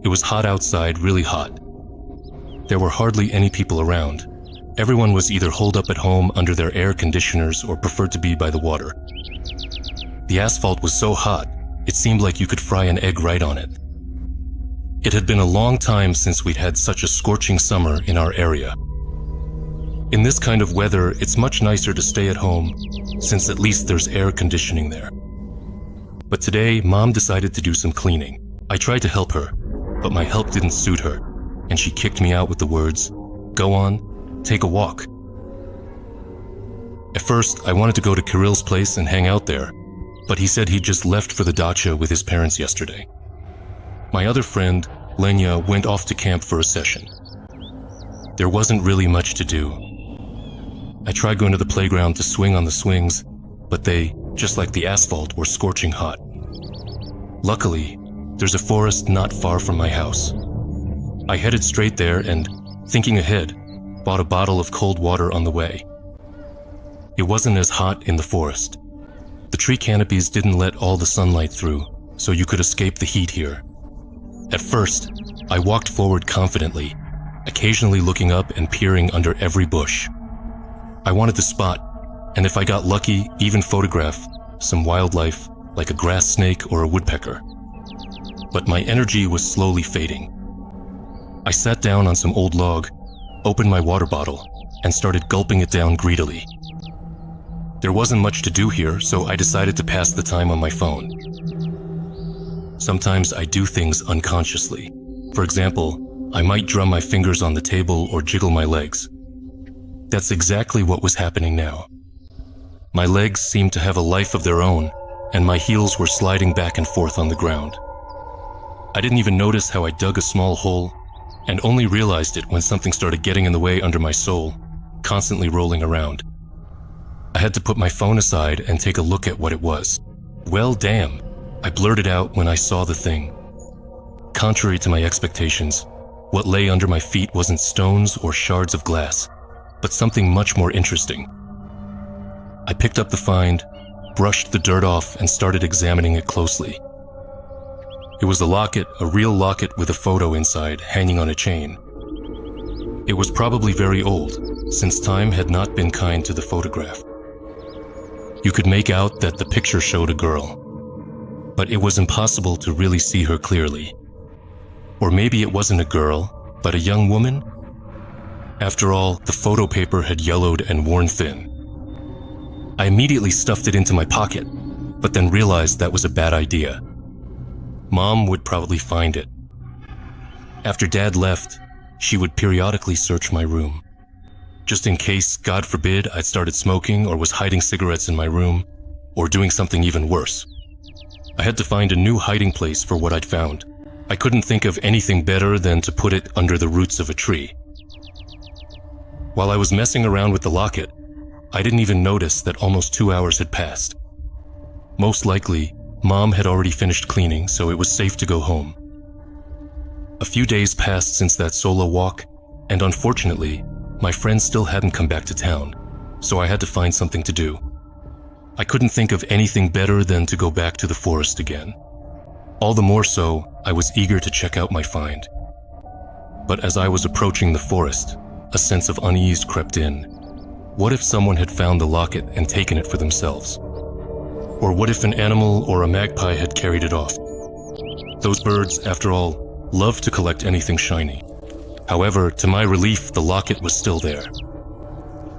It was hot outside, really hot. There were hardly any people around. Everyone was either holed up at home under their air conditioners or preferred to be by the water. The asphalt was so hot, it seemed like you could fry an egg right on it. It had been a long time since we'd had such a scorching summer in our area. In this kind of weather, it's much nicer to stay at home, since at least there's air conditioning there. But today, Mom decided to do some cleaning. I tried to help her, but my help didn't suit her, and she kicked me out with the words, "Go on, take a walk." At first, I wanted to go to Kirill's place and hang out there, but he said he'd just left for the dacha with his parents yesterday. My other friend, Anya, went off to camp for a session. There wasn't really much to do. I tried going to the playground to swing on the swings, but they, just like the asphalt, were scorching hot. Luckily, there's a forest not far from my house. I headed straight there and, thinking ahead, bought a bottle of cold water on the way. It wasn't as hot in the forest. The tree canopies didn't let all the sunlight through, so you could escape the heat here. At first, I walked forward confidently, occasionally looking up and peering under every bush. I wanted to spot, and if I got lucky, even photograph, some wildlife like a grass snake or a woodpecker. But my energy was slowly fading. I sat down on some old log, opened my water bottle, and started gulping it down greedily. There wasn't much to do here, so I decided to pass the time on my phone. Sometimes I do things unconsciously. For example, I might drum my fingers on the table or jiggle my legs. That's exactly what was happening now. My legs seemed to have a life of their own, and my heels were sliding back and forth on the ground. I didn't even notice how I dug a small hole, and only realized it when something started getting in the way under my sole, constantly rolling around. I had to put my phone aside and take a look at what it was. "Well, damn," I blurted out when I saw the thing. Contrary to my expectations, what lay under my feet wasn't stones or shards of glass, but something much more interesting. I picked up the find, brushed the dirt off, and started examining it closely. It was a locket, a real locket with a photo inside, hanging on a chain. It was probably very old, since time had not been kind to the photograph. You could make out that the picture showed a girl, but it was impossible to really see her clearly. Or maybe it wasn't a girl, but a young woman? After all, the photo paper had yellowed and worn thin. I immediately stuffed it into my pocket, but then realized that was a bad idea. Mom would probably find it. After Dad left, she would periodically search my room. Just in case, God forbid, I'd started smoking or was hiding cigarettes in my room, or doing something even worse. I had to find a new hiding place for what I'd found. I couldn't think of anything better than to put it under the roots of a tree. While I was messing around with the locket, I didn't even notice that almost 2 hours had passed. Most likely, Mom had already finished cleaning, so it was safe to go home. A few days passed since that solo walk, and unfortunately, my friends still hadn't come back to town, so I had to find something to do. I couldn't think of anything better than to go back to the forest again. All the more so, I was eager to check out my find. But as I was approaching the forest, a sense of unease crept in. What if someone had found the locket and taken it for themselves? Or what if an animal or a magpie had carried it off? Those birds, after all, love to collect anything shiny. However, to my relief, the locket was still there.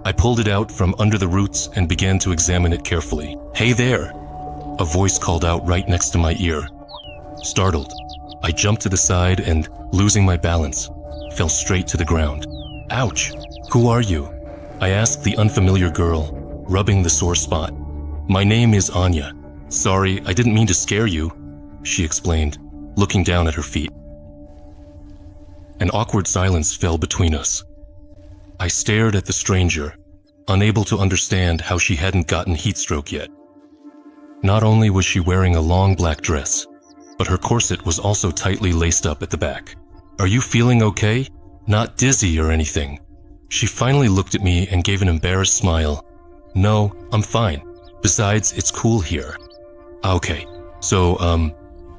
I pulled it out from under the roots and began to examine it carefully. "Hey there!" A voice called out right next to my ear. Startled, I jumped to the side and, losing my balance, fell straight to the ground. "Ouch! Who are you?" I asked the unfamiliar girl, rubbing the sore spot. "My name is Anya. Sorry, I didn't mean to scare you," she explained, looking down at her feet. An awkward silence fell between us. I stared at the stranger, unable to understand how she hadn't gotten heat stroke yet. Not only was she wearing a long black dress, but her corset was also tightly laced up at the back. "Are you feeling okay? Not dizzy or anything?" She finally looked at me and gave an embarrassed smile. "No, I'm fine. Besides, it's cool here." "Okay, so,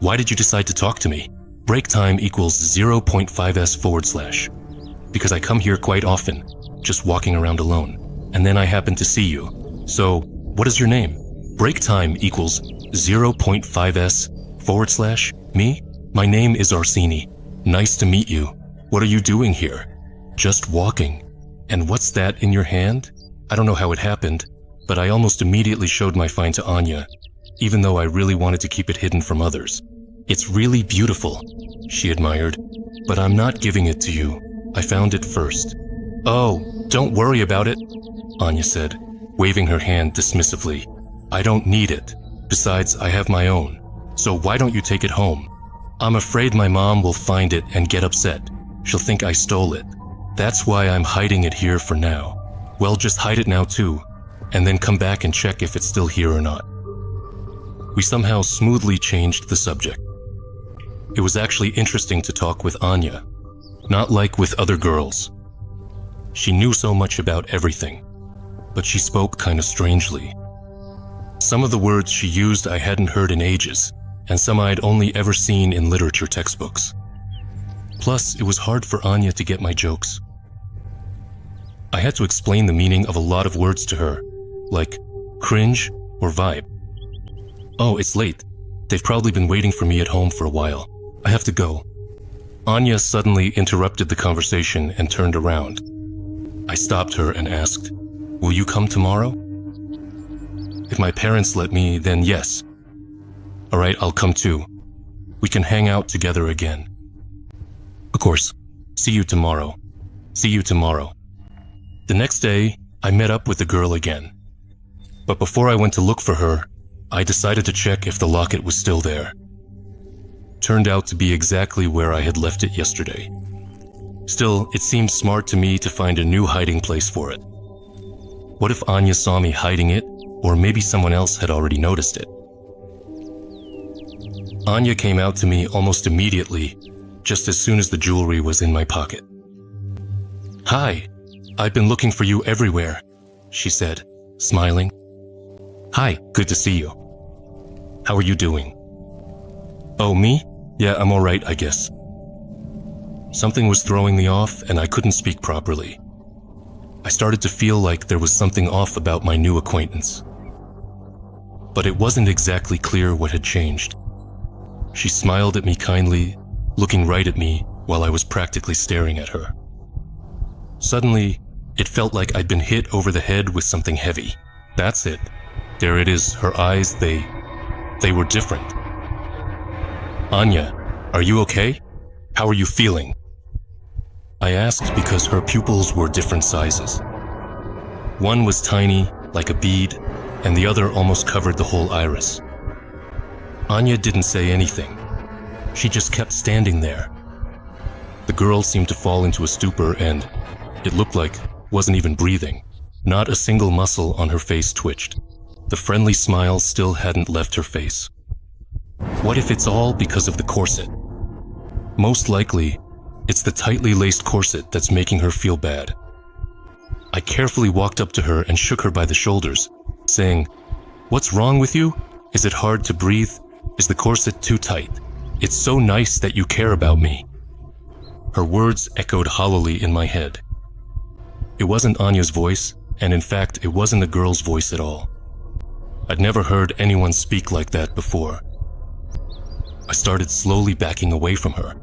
why did you decide to talk to me? break time equals 0.5s/, because I come here quite often, just walking around alone, and then I happen to see you. So, what is your name? Break time equals 0.5s/, me? My name is Arsini. Nice to meet you. What are you doing here? Just walking. And what's that in your hand? I don't know how it happened, but I almost immediately showed my find to Anya, even though I really wanted to keep it hidden from others. It's really beautiful, she admired, but I'm not giving it to you. I found it first. Oh, don't worry about it, Anya said, waving her hand dismissively. I don't need it. Besides, I have my own. So why don't you take it home? I'm afraid my mom will find it and get upset. She'll think I stole it. That's why I'm hiding it here for now. Well, just hide it now too, and then come back and check if it's still here or not. We somehow smoothly changed the subject. It was actually interesting to talk with Anya, not like with other girls. She knew so much about everything, but she spoke kind of strangely. Some of the words she used I hadn't heard in ages, and some I'd only ever seen in literature textbooks. Plus, it was hard for Anya to get my jokes. I had to explain the meaning of a lot of words to her, like cringe or vibe. Oh, it's late. They've probably been waiting for me at home for a while. I have to go. Anya suddenly interrupted the conversation and turned around. I stopped her and asked, "Will you come tomorrow?" If my parents let me, then yes. All right, I'll come too. We can hang out together again. Of course. See you tomorrow. See you tomorrow. The next day, I met up with the girl again. But before I went to look for her, I decided to check if the locket was still there. Turned out to be exactly where I had left it yesterday. Still, it seemed smart to me to find a new hiding place for it. What if Anya saw me hiding it, or maybe someone else had already noticed it? Anya came out to me almost immediately, just as soon as the jewelry was in my pocket. "Hi, I've been looking for you everywhere," she said, smiling. "Hi, good to see you. How are you doing?" "Oh, me? Yeah, I'm all right, I guess." Something was throwing me off and I couldn't speak properly. I started to feel like there was something off about my new acquaintance. But it wasn't exactly clear what had changed. She smiled at me kindly, looking right at me while I was practically staring at her. Suddenly, it felt like I'd been hit over the head with something heavy. That's it. There it is, her eyes, they were different. "Anya, are you okay? How are you feeling?" I asked because her pupils were different sizes. One was tiny, like a bead, and the other almost covered the whole iris. Anya didn't say anything. She just kept standing there. The girl seemed to fall into a stupor and, it looked like, wasn't even breathing. Not a single muscle on her face twitched. The friendly smile still hadn't left her face. What if it's all because of the corset? Most likely, it's the tightly laced corset that's making her feel bad. I carefully walked up to her and shook her by the shoulders, saying, "What's wrong with you? Is it hard to breathe? Is the corset too tight? It's so nice that you care about me." Her words echoed hollowly in my head. It wasn't Anya's voice, and in fact, it wasn't a girl's voice at all. I'd never heard anyone speak like that before. I started slowly backing away from her.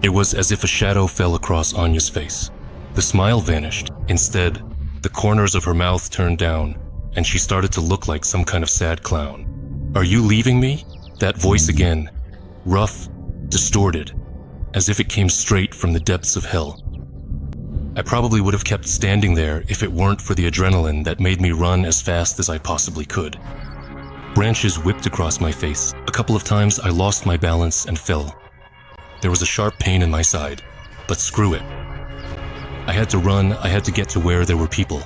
It was as if a shadow fell across Anya's face. The smile vanished. Instead, the corners of her mouth turned down, and she started to look like some kind of sad clown. "Are you leaving me?" That voice again, rough, distorted, as if it came straight from the depths of hell. I probably would have kept standing there if it weren't for the adrenaline that made me run as fast as I possibly could. Branches whipped across my face. A couple of times I lost my balance and fell. There was a sharp pain in my side, but screw it. I had to run, I had to get to where there were people.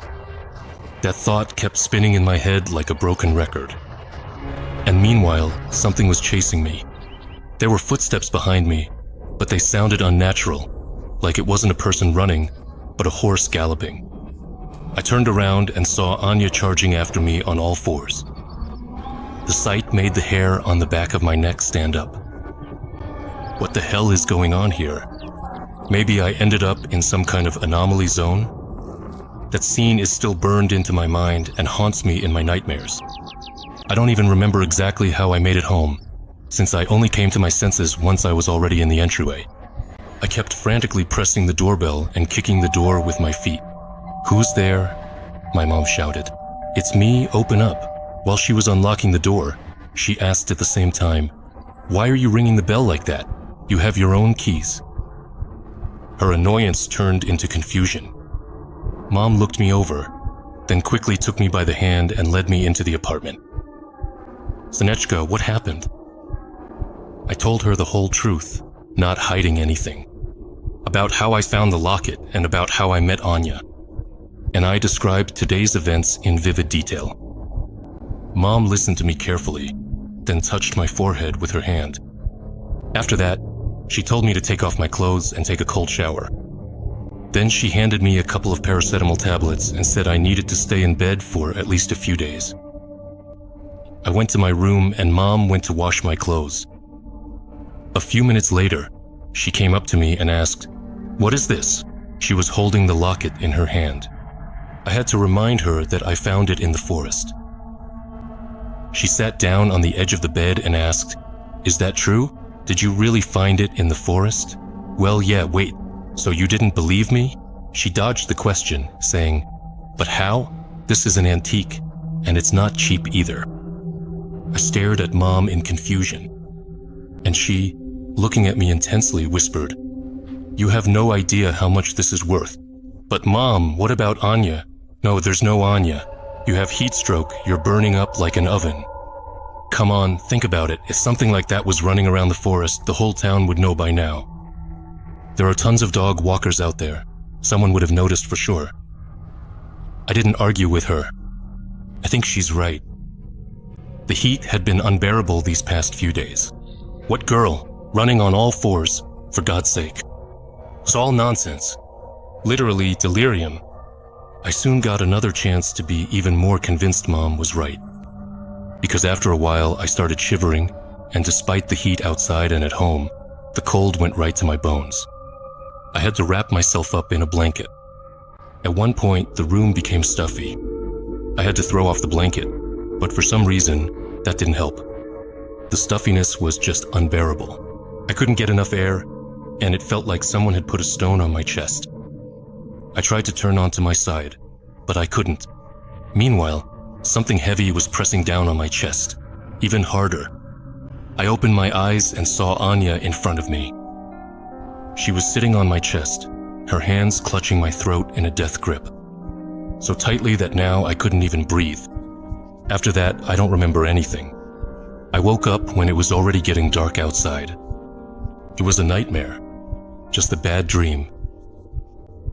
That thought kept spinning in my head like a broken record. And meanwhile, something was chasing me. There were footsteps behind me, but they sounded unnatural, like it wasn't a person running, but a horse galloping. I turned around and saw Anya charging after me on all fours. The sight made the hair on the back of my neck stand up. What the hell is going on here? Maybe I ended up in some kind of anomaly zone? That scene is still burned into my mind and haunts me in my nightmares. I don't even remember exactly how I made it home, since I only came to my senses once I was already in the entryway. I kept frantically pressing the doorbell and kicking the door with my feet. "Who's there?" my mom shouted. "It's me, open up." While she was unlocking the door, she asked at the same time, "Why are you ringing the bell like that? You have your own keys." Her annoyance turned into confusion. Mom looked me over, then quickly took me by the hand and led me into the apartment. "Sonechka, what happened?" I told her the whole truth, not hiding anything. About how I found the locket and about how I met Anya. And I described today's events in vivid detail. Mom listened to me carefully, then touched my forehead with her hand. After that, she told me to take off my clothes and take a cold shower. Then she handed me a couple of paracetamol tablets and said I needed to stay in bed for at least a few days. I went to my room and Mom went to wash my clothes. A few minutes later, she came up to me and asked, "What is this?" She was holding the locket in her hand. I had to remind her that I found it in the forest. She sat down on the edge of the bed and asked, "Is that true? Did you really find it in the forest?" "Well, yeah, wait, so you didn't believe me?" She dodged the question, saying, "But how? This is an antique, and it's not cheap either." I stared at Mom in confusion, and she, looking at me intensely, whispered, "You have no idea how much this is worth." "But Mom, what about Anya?" "No, there's no Anya. You have heat stroke, you're burning up like an oven." "Come on, think about it. If something like that was running around the forest, the whole town would know by now. There are tons of dog walkers out there. Someone would have noticed for sure." I didn't argue with her. I think she's right. The heat had been unbearable these past few days. What girl, running on all fours, for God's sake? It's all nonsense. Literally delirium. I soon got another chance to be even more convinced Mom was right. Because after a while I started shivering, and despite the heat outside and at home, the cold went right to my bones. I had to wrap myself up in a blanket. At one point, the room became stuffy. I had to throw off the blanket, but for some reason, that didn't help. The stuffiness was just unbearable. I couldn't get enough air, and it felt like someone had put a stone on my chest. I tried to turn onto my side, but I couldn't. Meanwhile, something heavy was pressing down on my chest, even harder. I opened my eyes and saw Anya in front of me. She was sitting on my chest, her hands clutching my throat in a death grip, so tightly that now I couldn't even breathe. After that, I don't remember anything. I woke up when it was already getting dark outside. It was a nightmare, just a bad dream.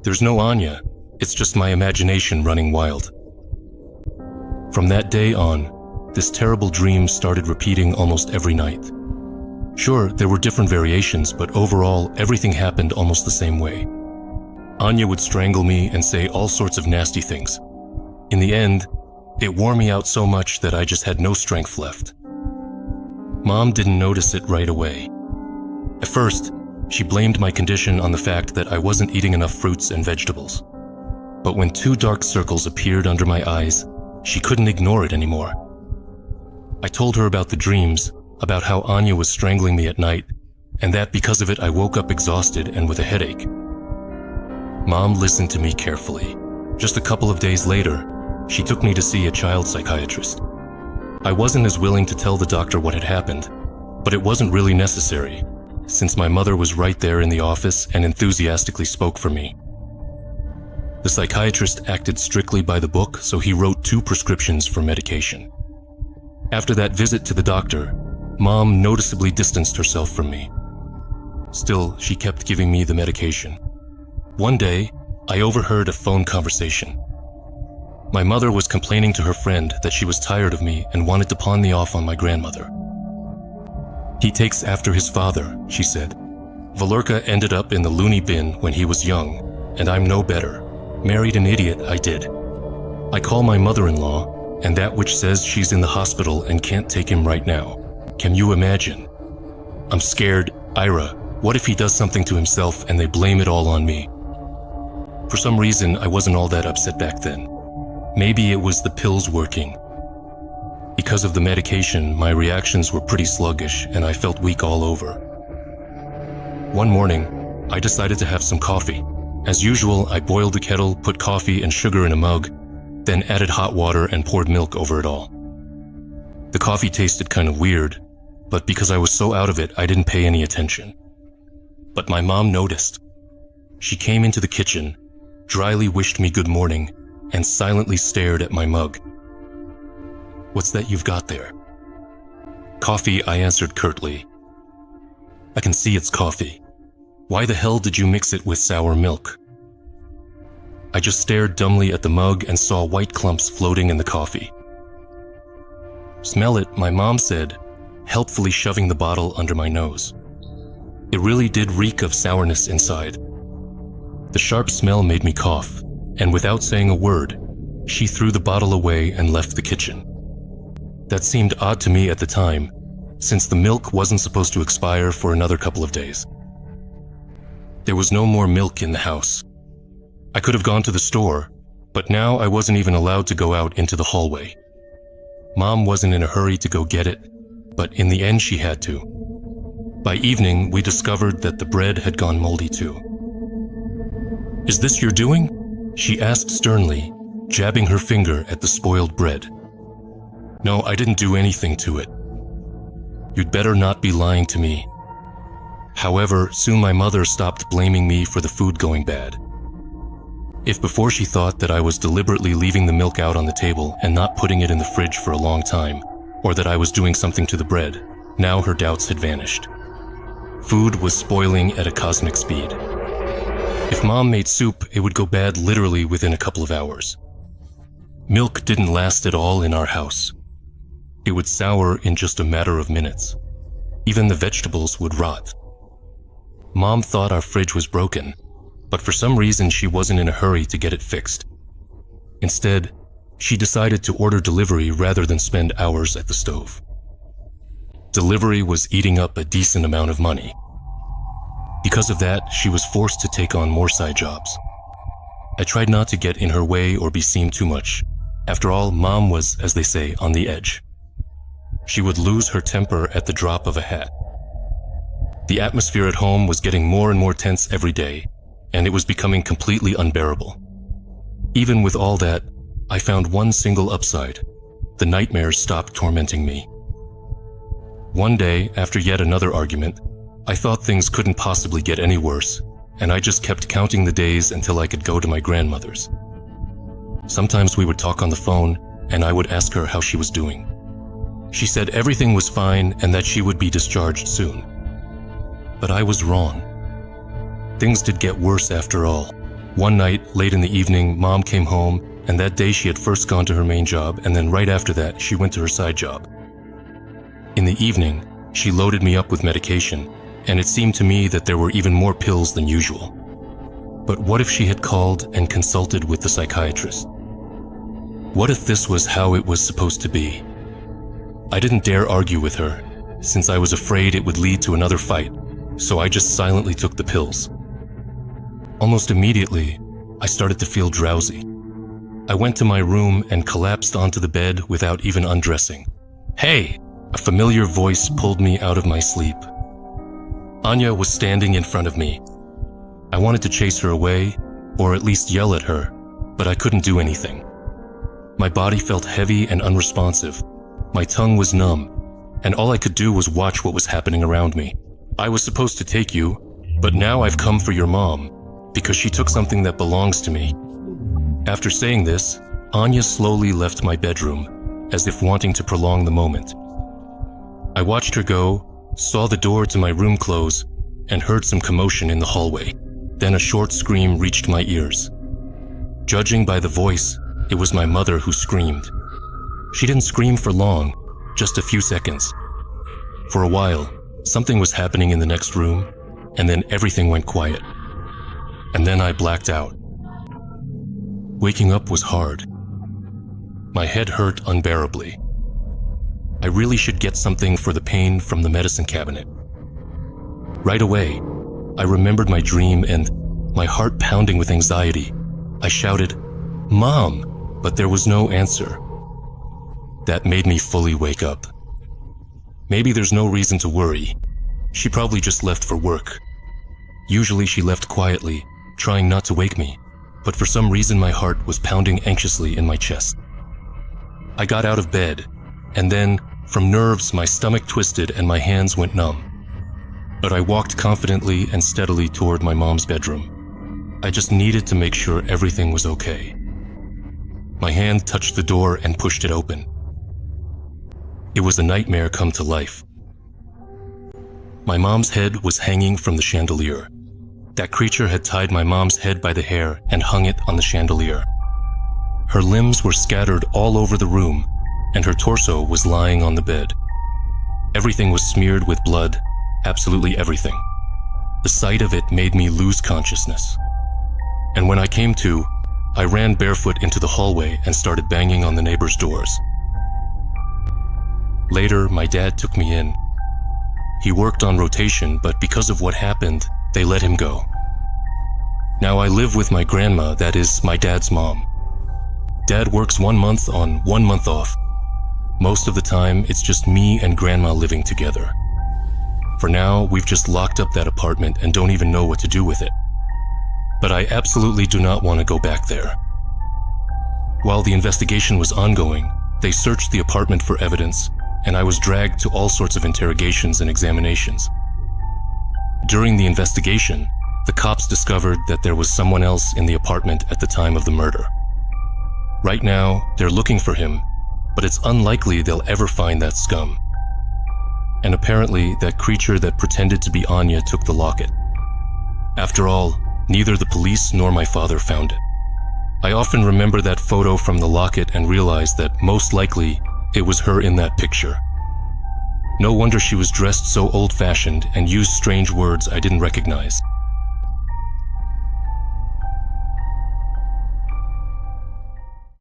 There's no Anya, it's just my imagination running wild. From that day on, this terrible dream started repeating almost every night. Sure, there were different variations, but overall, everything happened almost the same way. Anya would strangle me and say all sorts of nasty things. In the end, it wore me out so much that I just had no strength left. Mom didn't notice it right away. At first, she blamed my condition on the fact that I wasn't eating enough fruits and vegetables. But when 2 dark circles appeared under my eyes, she couldn't ignore it anymore. I told her about the dreams, about how Anya was strangling me at night, and that because of it I woke up exhausted and with a headache. Mom listened to me carefully. Just a couple of days later, she took me to see a child psychiatrist. I wasn't as willing to tell the doctor what had happened, but it wasn't really necessary, since my mother was right there in the office and enthusiastically spoke for me. The psychiatrist acted strictly by the book, so he wrote 2 prescriptions for medication. After that visit to the doctor, Mom noticeably distanced herself from me. Still, she kept giving me the medication. One day, I overheard a phone conversation. My mother was complaining to her friend that she was tired of me and wanted to pawn me off on my grandmother. "He takes after his father," she said. "Valurka ended up in the loony bin when he was young, and I'm no better. Married an idiot, I did. I call my mother-in-law, and that witch says she's in the hospital and can't take him right now. Can you imagine? I'm scared, Ira, what if he does something to himself and they blame it all on me? For some reason, I wasn't all that upset back then. Maybe it was the pills working. Because of the medication, my reactions were pretty sluggish and I felt weak all over. One morning, I decided to have some coffee. As usual, I boiled the kettle, put coffee and sugar in a mug, then added hot water and poured milk over it all. The coffee tasted kind of weird, but because I was so out of it, I didn't pay any attention. But my mom noticed. She came into the kitchen, dryly wished me good morning, and silently stared at my mug. "What's that you've got there?" "Coffee," I answered curtly. "I can see it's coffee. Why the hell did you mix it with sour milk?" I just stared dumbly at the mug and saw white clumps floating in the coffee. "Smell it," my mom said, helpfully shoving the bottle under my nose. It really did reek of sourness inside. The sharp smell made me cough, and without saying a word, she threw the bottle away and left the kitchen. That seemed odd to me at the time, since the milk wasn't supposed to expire for another couple of days. There was no more milk in the house. I could have gone to the store, but now I wasn't even allowed to go out into the hallway. Mom wasn't in a hurry to go get it, but in the end she had to. By evening, we discovered that the bread had gone moldy too. "Is this your doing?" she asked sternly, jabbing her finger at the spoiled bread. "No, I didn't do anything to it." "You'd better not be lying to me." However, soon my mother stopped blaming me for the food going bad. If before she thought that I was deliberately leaving the milk out on the table and not putting it in the fridge for a long time, or that I was doing something to the bread, now her doubts had vanished. Food was spoiling at a cosmic speed. If Mom made soup, it would go bad literally within a couple of hours. Milk didn't last at all in our house. It would sour in just a matter of minutes. Even the vegetables would rot. Mom thought our fridge was broken, but for some reason she wasn't in a hurry to get it fixed. Instead, she decided to order delivery rather than spend hours at the stove. Delivery was eating up a decent amount of money. Because of that, she was forced to take on more side jobs. I tried not to get in her way or be seen too much. After all, Mom was, as they say, on the edge. She would lose her temper at the drop of a hat. The atmosphere at home was getting more and more tense every day, and it was becoming completely unbearable. Even with all that, I found one single upside. The nightmares stopped tormenting me. One day, after yet another argument, I thought things couldn't possibly get any worse, and I just kept counting the days until I could go to my grandmother's. Sometimes we would talk on the phone, and I would ask her how she was doing. She said everything was fine and that she would be discharged soon. But I was wrong. Things did get worse after all. One night, late in the evening, Mom came home, and that day she had first gone to her main job, and then right after that, she went to her side job. In the evening, she loaded me up with medication, and it seemed to me that there were even more pills than usual. But what if she had called and consulted with the psychiatrist? What if this was how it was supposed to be? I didn't dare argue with her, since I was afraid it would lead to another fight, so I just silently took the pills. Almost immediately, I started to feel drowsy. I went to my room and collapsed onto the bed without even undressing. "Hey!" A familiar voice pulled me out of my sleep. Anya was standing in front of me. I wanted to chase her away, or at least yell at her, but I couldn't do anything. My body felt heavy and unresponsive. My tongue was numb, and all I could do was watch what was happening around me. "I was supposed to take you, but now I've come for your mom, because she took something that belongs to me." After saying this, Anya slowly left my bedroom, as if wanting to prolong the moment. I watched her go, saw the door to my room close, and heard some commotion in the hallway. Then a short scream reached my ears. Judging by the voice, it was my mother who screamed. She didn't scream for long, just a few seconds. For a while, something was happening in the next room, and then everything went quiet. And then I blacked out. Waking up was hard. My head hurt unbearably. I really should get something for the pain from the medicine cabinet. Right away, I remembered my dream and, my heart pounding with anxiety, I shouted, "Mom!" but there was no answer. That made me fully wake up. Maybe there's no reason to worry. She probably just left for work. Usually she left quietly, trying not to wake me, but for some reason my heart was pounding anxiously in my chest. I got out of bed, and then, from nerves, my stomach twisted and my hands went numb. But I walked confidently and steadily toward my mom's bedroom. I just needed to make sure everything was okay. My hand touched the door and pushed it open. It was a nightmare come to life. My mom's head was hanging from the chandelier. That creature had tied my mom's head by the hair and hung it on the chandelier. Her limbs were scattered all over the room, and her torso was lying on the bed. Everything was smeared with blood, absolutely everything. The sight of it made me lose consciousness. And when I came to, I ran barefoot into the hallway and started banging on the neighbors' doors. Later, my dad took me in. He worked on rotation, but because of what happened, they let him go. Now I live with my grandma, that is, my dad's mom. Dad works 1 month on, 1 month off. Most of the time, it's just me and grandma living together. For now, we've just locked up that apartment and don't even know what to do with it. But I absolutely do not want to go back there. While the investigation was ongoing, they searched the apartment for evidence, and I was dragged to all sorts of interrogations and examinations. During the investigation, the cops discovered that there was someone else in the apartment at the time of the murder. Right now, they're looking for him, but it's unlikely they'll ever find that scum. And apparently, that creature that pretended to be Anya took the locket. After all, neither the police nor my father found it. I often remember that photo from the locket and realize that most likely it was her in that picture. No wonder she was dressed so old-fashioned and used strange words I didn't recognize.